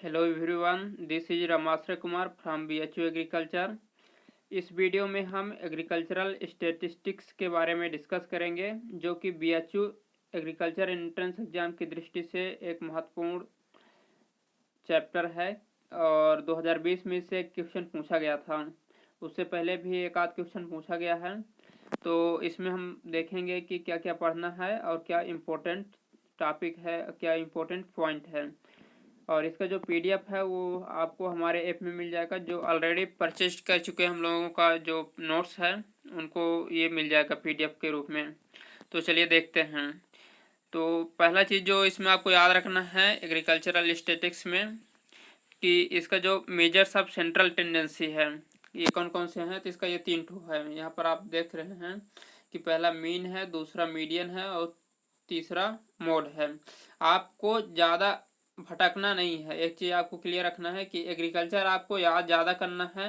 Hello everyone, this is Ramashray Kumar from BHU agriculture. इस video में हम एग्रीकल्चरल स्टैटिस्टिक्स के बारे में डिस्कस करेंगे, जो कि BHU एग्रीकल्चर एंट्रेंस एग्जाम की दृष्टि से एक महत्वपूर्ण चैप्टर है और 2020 में से एक क्वेश्चन पूछा गया था। उससे पहले भी एक आध क्वेश्चन पूछा गया है, तो इसमें हम देखेंगे कि क्या क्या पढ़ना है और क्या इम्पोर्टेंट टॉपिक है, क्या इम्पोर्टेंट पॉइंट है। और इसका जो PDF है वो आपको हमारे ऐप में मिल जाएगा। जो ऑलरेडी परचेज कर चुके हम लोगों का जो नोट्स है उनको ये मिल जाएगा PDF के रूप में। तो चलिए देखते हैं। तो पहला चीज़ जो इसमें आपको याद रखना है एग्रीकल्चरल स्टैटिस्टिक्स में, कि इसका जो मेजर्स ऑफ सेंट्रल टेंडेंसी है ये कौन कौन से हैं। तो इसका ये 3 ठो है। यहाँ पर आप देख रहे हैं कि पहला मीन है, दूसरा मीडियन है और तीसरा मोड है। आपको ज़्यादा भटकना नहीं है। एक चीज़ आपको क्लियर रखना है कि एग्रीकल्चर आपको याद ज़्यादा करना है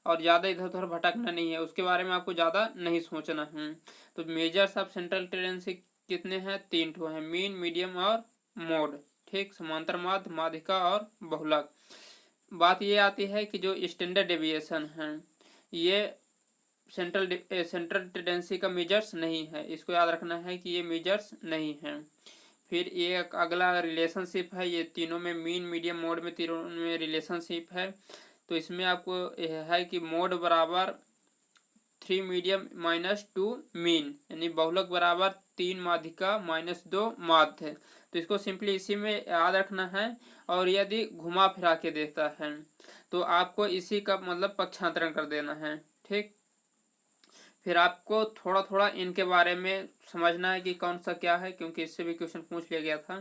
और ज़्यादा इधर उधर भटकना नहीं है, उसके बारे में आपको ज़्यादा नहीं सोचना है। तो मेजर्स ऑफ सेंट्रल टेंडेंसी कितने हैं? 3 ठो हैं, मीन, मीडियम और मोड। ठीक, समांतर माध्य, माध्यिका और बहुलक। बात ये आती है कि जो स्टैंडर्ड डेविएशन है ये सेंट्रल टेंडेंसी का मेजर्स नहीं है, इसको याद रखना है कि ये मेजर्स नहीं है। फिर ये अगला रिलेशनशिप है, ये तीनों में मीन, मीडियम, मोड में तीनों में रिलेशनशिप है। तो इसमें आपको यह है कि मोड बराबर 3 मीडियम माइनस 2 मीन, यानी बहुलक बराबर 3 माध्यिका माइनस 2 माध्य। तो इसको सिंपली इसी में याद रखना है। और यदि घुमा फिरा के देता है तो आपको इसी का मतलब पक्षांतरण कर देना है। ठीक, फिर आपको थोड़ा थोड़ा इनके बारे में समझना है कि कौन सा क्या है, क्योंकि इससे भी क्वेश्चन पूछ लिया गया था।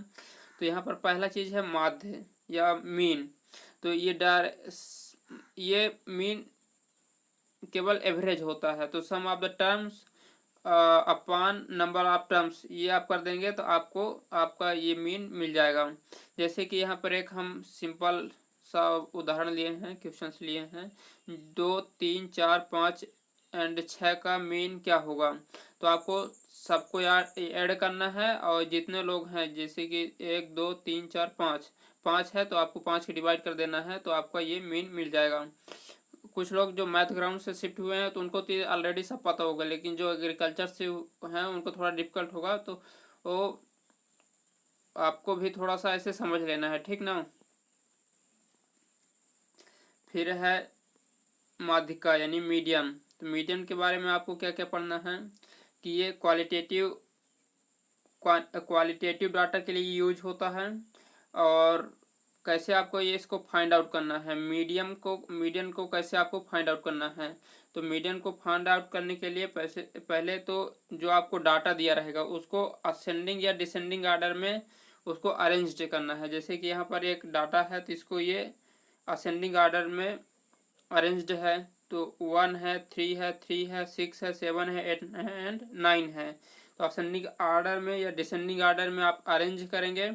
तो यहाँ पर पहला चीज़ है माध्य या मीन। तो ये मीन केवल एवरेज होता है। तो sum of the terms upon number of terms ये आप कर देंगे तो आपको आपका ये मीन मिल जाएगा। जैसे कि यहाँ पर एक हम सिंपल सा उदाहरण लिए हैं, क्वेश्चंस लिए हैं। 2, 3, 4, 5 एंड 6 का मीन क्या होगा? तो आपको सबको यार ऐड करना है और जितने लोग हैं, जैसे कि 1, 2, 3, 4, 5 है तो आपको 5 की डिवाइड कर देना है तो आपका ये मीन मिल जाएगा। कुछ लोग जो मैथ ग्राउंड से शिफ्ट हुए हैं तो उनको तो ऑलरेडी सब पता होगा, लेकिन जो एग्रीकल्चर से हैं उनको थोड़ा डिफिकल्ट होगा, तो वो आपको भी थोड़ा सा ऐसे समझ लेना है। ठीक ना। फिर है माध्यिका यानी मीडियम। तो मीडियम के बारे में आपको क्या क्या पढ़ना है कि ये क्वालिटेटिव डाटा के लिए यूज होता है और कैसे आपको ये इसको फाइंड आउट करना है। मीडियन को कैसे आपको फाइंड आउट करना है। तो मीडियन को फाइंड आउट करने के लिए पहले तो जो आपको डाटा दिया रहेगा उसको असेंडिंग या डिसेंडिंग ऑर्डर में उसको अरेंज करना है। जैसे कि यहाँ पर एक डाटा है तो इसको ये असेंडिंग ऑर्डर में अरेंज्ड है। तो 1 है, 3 है, 6 है, 7 है, 8 है एंड 9 है। तो असेंडिंग ऑर्डर में या डिसेंडिंग ऑर्डर में आप अरेंज करेंगे।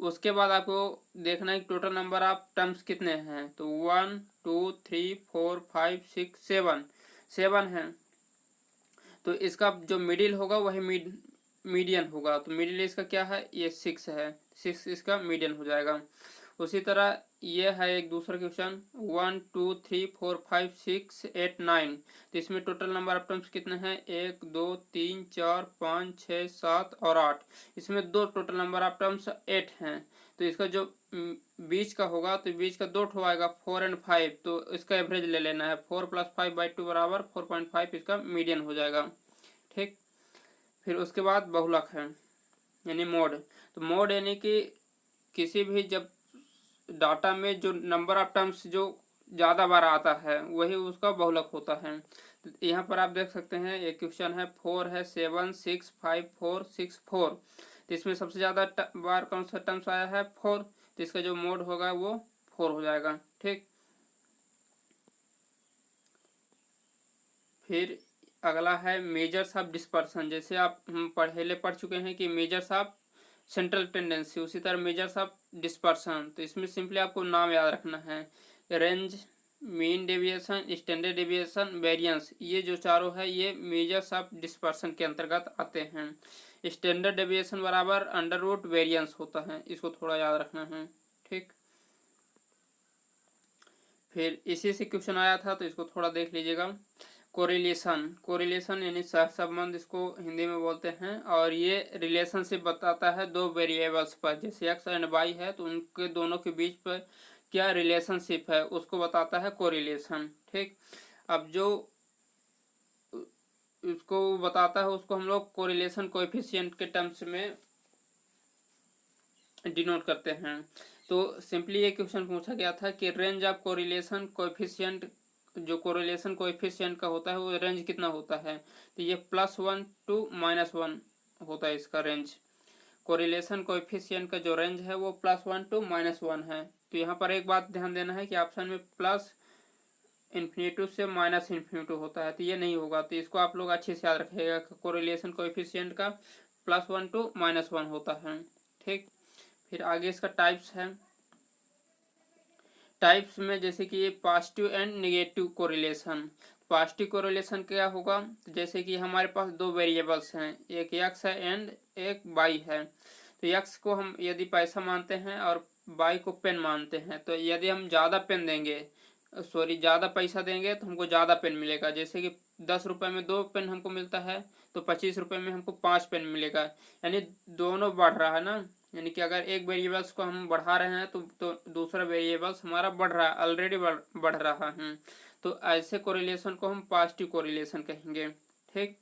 उसके बाद आपको देखना है टोटल नंबर ऑफ टर्म्स कितने हैं। तो 1, 2, 3, 4, 5, 6, 7 है। तो इसका जो मिडिल होगा वही मीडियन होगा। तो मिडिल इसका क्या है? ये 6 है, 6 इसका मीडियन हो जाएगा। उसी तरह ये है एक दूसरा क्वेश्चन 1, 2, 3, 4, 5, 6, 8, 9। तो इसमें टोटल नंबर ऑफ टर्म्स कितने हैं? 1, 2, 3, 4, 5, 6, 7 और 8। इसमें दो टोटल नंबर ऑफ टर्म्स 8 हैं। तो इसका जो बीच का होगा तो बीच का 2 ठो आएगा 4 एंड 5। तो इसका एवरेज ले लेना है। 4 + 5/2 बराबर 4.5 इसका मीडियन हो जाएगा। ठीक, फिर उसके बाद बहुलक है यानी मोड। तो मोड यानी कि किसी भी जब डाटा में जो नंबर ऑफ टर्म्स जो ज़्यादा बार आता है वही उसका बहुलक होता है। तो यहाँ पर आप देख सकते हैं एक क्वेश्चन है 4 है, 7, 6, 5, 4, 6, 4। तो इसमें सबसे ज़्यादा बार कौन सा टर्म्स आया है? 4। तो इसका जो मोड होगा वो 4 हो जाएगा। ठीक, फिर अगला है मेजर्स ऑफ डिस्पर्सन। जैसे आप हम पहले पढ़ चुके हैं कि मेजर्स ऑफ सेंट्रल टेंडेंसी, उसी तरह मेजर्स ऑफ डिस्पर्सन। तो इसमें सिंपली आपको नाम याद रखना है। Range, mean deviation, standard deviation, variance, ये जो चारों है ये मेजर्स ऑफ डिस्पर्सन के अंतर्गत आते हैं। स्टैंडर्ड डेविएशन बराबर अंडर रूट वेरिएंस होता है, इसको थोड़ा याद रखना है। ठीक, फिर इसी से क्वेश्चन आया था, तो इसको थोड़ा देख लीजिएगा। कोरिलेशन यानी सहसंबंध इसको हिंदी में बोलते हैं, और ये रिलेशनशिप बताता है दो वेरिएबल्स पर, जैसे एक्स एंड वाई है तो उनके दोनों के बीच पर क्या रिलेशनशिप है उसको बताता है कोरिलेशन। ठीक, अब जो उसको बताता है उसको हम लोग कोरिलेशन कोएफिशिएंट के टर्म्स में डिनोट करते हैं। तो सिंपली ये क्वेश्चन पूछा गया था कि रेंज ऑफ कोरिलेशन कोएफिशिएंट, जो कोरिलेशन कोएफिशिएंट का होता है वो रेंज कितना होता है, तो ये +1 to -1 होता है इसका रेंज। कोरिलेशन कोएफिशिएंट का जो रेंज है वो +1 to -1 है। तो यहाँ पर एक बात ध्यान देना है कि ऑप्शन में प्लस इन्फिनिटी से माइनस इन्फिनिटी होता है, तो ये नहीं होगा। तो इसको आप लोग अच्छे से याद रखिएगा कि कोरिलेशन कोएफिशिएंट का +1 to -1 होता है। ठीक, फिर आगे इसका टाइप्स है। टाइप्स में जैसे कि ये positive and negative correlation. Positive correlation क्या होगा, जैसे कि हमारे पास दो वेरिएबल्स हैं, एक एक्स है एंड एक वाई है। तो एक्स को हम यदि पैसा मानते हैं और वाई को पेन मानते हैं, तो यदि हम ज़्यादा पेन देंगे, ज़्यादा पैसा देंगे तो हमको ज़्यादा पेन मिलेगा। जैसे कि 10 रुपये में 2 पेन हमको मिलता है, तो 25 रुपये में हमको 5 पेन मिलेगा, यानी दोनों बढ़ रहा है ना। यानी कि अगर एक वेरिएबल्स को हम बढ़ा रहे हैं तो दूसरा वेरिएबल्स हमारा बढ़ रहा है, ऑलरेडी बढ़ रहा है। तो ऐसे कोरिलेशन को हम पॉजिटिव कोरिलेशन कहेंगे। ठीक,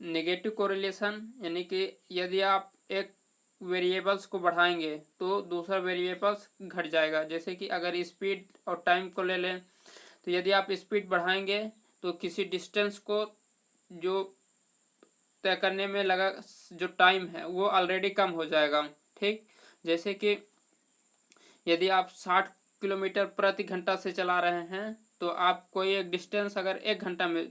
नेगेटिव कोरिलेशन यानी कि यदि आप एक वेरिएबल्स को बढ़ाएंगे तो दूसरा वेरिएबल्स घट जाएगा। जैसे कि अगर स्पीड और टाइम को ले लें, तो यदि आप स्पीड बढ़ाएंगे तो किसी डिस्टेंस को जो तय करने में लगा जो टाइम है वो ऑलरेडी कम हो जाएगा। ठीक, जैसे कि यदि आप 60 किलोमीटर प्रति घंटा से चला रहे हैं, तो आप कोई एक डिस्टेंस अगर 1 घंटा में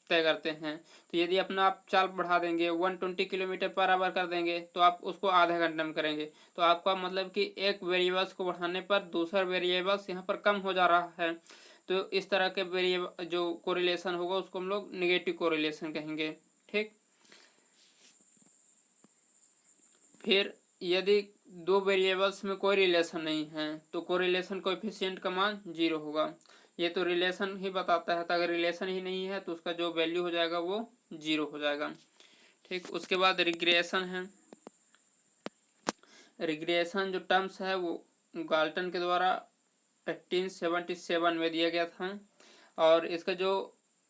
तय करते हैं, तो यदि अपना आप चाल बढ़ा देंगे 120 किलोमीटर पर आवर कर देंगे, तो आप उसको आधे घंटे में करेंगे। तो आपका मतलब कि एक वेरिएबल्स को बढ़ाने पर दूसरा वेरिएबल्स यहाँ पर कम हो जा रहा है। तो इस तरह के वेरिएबल जो कोरिलेशन होगा उसको हम लोग नेगेटिव कोरिलेशन कहेंगे। ठीक, फिर यदि दो वेरिएबल्स में कोई रिलेशन नहीं है तो कोरिलेशन कोएफिशिएंट का मान 0 होगा। ये तो रिलेशन ही बताता है, तो अगर रिलेशन ही नहीं है तो उसका जो वैल्यू हो जाएगा वो 0 हो जाएगा। ठीक, उसके बाद रिग्रेशन है। रिग्रेशन जो टर्म्स है वो गाल्टन के द्वारा 1877 में दिया गया था, और इसका जो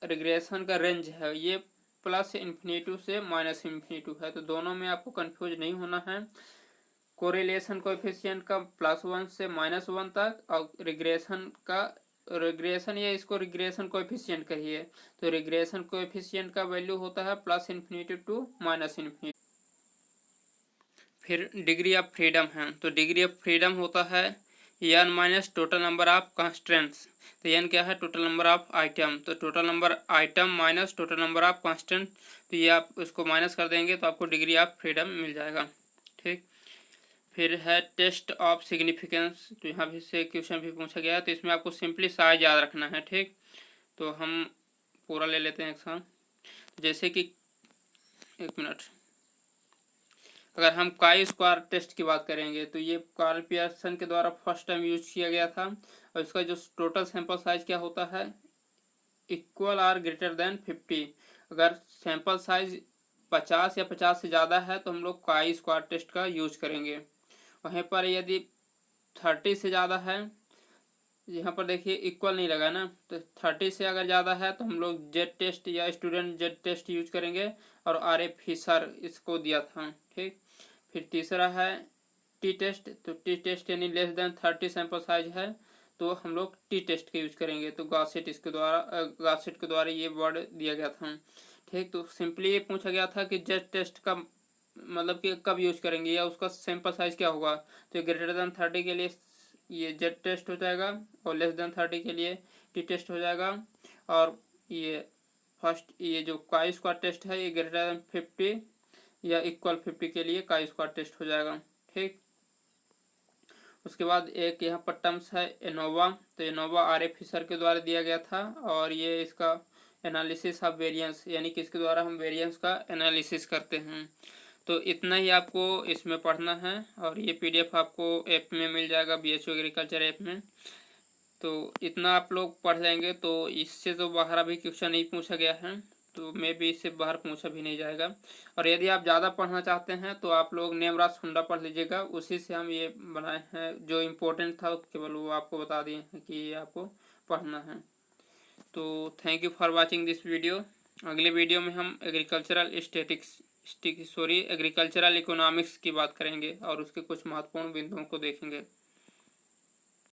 रिग्रेशन का रेंज है ये +∞ से -∞ है। तो दोनों में आपको कंफ्यूज नहीं होना है। कोरिलेशन कोएफिशिएंट का +1 से -1 तक, और रिग्रेशन या इसको रिग्रेशन कोएफिशिएंट कहिए, तो रिग्रेशन कोएफिशिएंट का वैल्यू होता है +∞ to -∞। फिर डिग्री ऑफ फ्रीडम है, तो डिग्री ऑफ फ्रीडम होता है n minus total number of constants. तो n क्या है, टोटल नंबर ऑफ आइटम, तो total number item minus total number of constant, तो ये आप इसको माइनस कर देंगे तो आपको डिग्री ऑफ फ्रीडम मिल जाएगा। ठीक, फिर है टेस्ट ऑफ सिग्निफिकेंस। तो यहाँ भी से क्वेश्चन भी पूछा गया है, तो इसमें आपको सिंपली साइज याद रखना है। ठीक, तो हम पूरा ले लेते हैं एक साथ। जैसे कि 1 मिनट, अगर हम काई स्क्वायर टेस्ट की बात करेंगे तो ये कार्ल पियर्सन के द्वारा फर्स्ट टाइम यूज किया गया था, और इसका जो टोटल सैंपल साइज क्या होता है, इक्वल आर ग्रेटर देन 50। अगर सैंपल साइज 50 या 50 से ज़्यादा है तो हम लोग काई स्क्वायर टेस्ट का यूज करेंगे। वहीं पर यदि 30 से ज़्यादा है, यहाँ पर देखिए इक्वल नहीं लगा ना, तो 30 से अगर ज़्यादा है तो हम लोग जेड टेस्ट या स्टूडेंट जेड टेस्ट यूज करेंगे, और आर ए फिशर इसको दिया था। ठीक, फिर तीसरा है टी टेस्ट, तो टी टेस्ट यानी लेस देन 30 सैंपल साइज है तो हम लोग टी टेस्ट का यूज करेंगे। तो गासेट के द्वारा ये वर्ड दिया गया था। ठीक, तो सिंपली ये पूछा गया था कि जेड टेस्ट का मतलब कि कब यूज करेंगे या उसका सैंपल साइज क्या होगा, तो ग्रेटर देन 30 के लिए ये जेड टेस्ट हो जाएगा, और लेस देन 30 के लिए टी टेस्ट हो जाएगा, और ये फर्स्ट ये जो काई स्क्वायर टेस्ट है ये ग्रेटर देन 50 या इक्वल 50 के लिए काई स्क्वायर टेस्ट हो जाएगा। ठीक, उसके बाद एक यहाँ पर टर्म्स है एनोवा, तो एनोवा आर ए फिशर के द्वारा दिया गया था, और ये इसका एनालिसिस ऑफ वेरिएंस यानी कि इसके द्वारा हम वेरिएंस का एनालिसिस करते हैं। तो इतना ही आपको इसमें पढ़ना है, और ये पीडीएफ आपको ऐप में मिल जाएगा, BHU एग्रीकल्चर ऐप में। तो इतना आप लोग पढ़ लेंगे तो इससे तो बाहर अभी क्वेश्चन नहीं पूछा गया है, तो मे भी इससे बाहर पूछा भी नहीं जाएगा। और यदि आप ज़्यादा पढ़ना चाहते हैं तो आप लोग नेमराज हुंडा पढ़ लीजिएगा, उसी से हम ये बनाए हैं। जो इम्पोर्टेंट था केवल वो आपको बता दिए हैं कि ये आपको पढ़ना है। तो thank you for watching this video. अगले वीडियो में हम एग्रीकल्चरल इकोनॉमिक्स की बात करेंगे और उसके कुछ महत्वपूर्ण बिंदुओं को देखेंगे।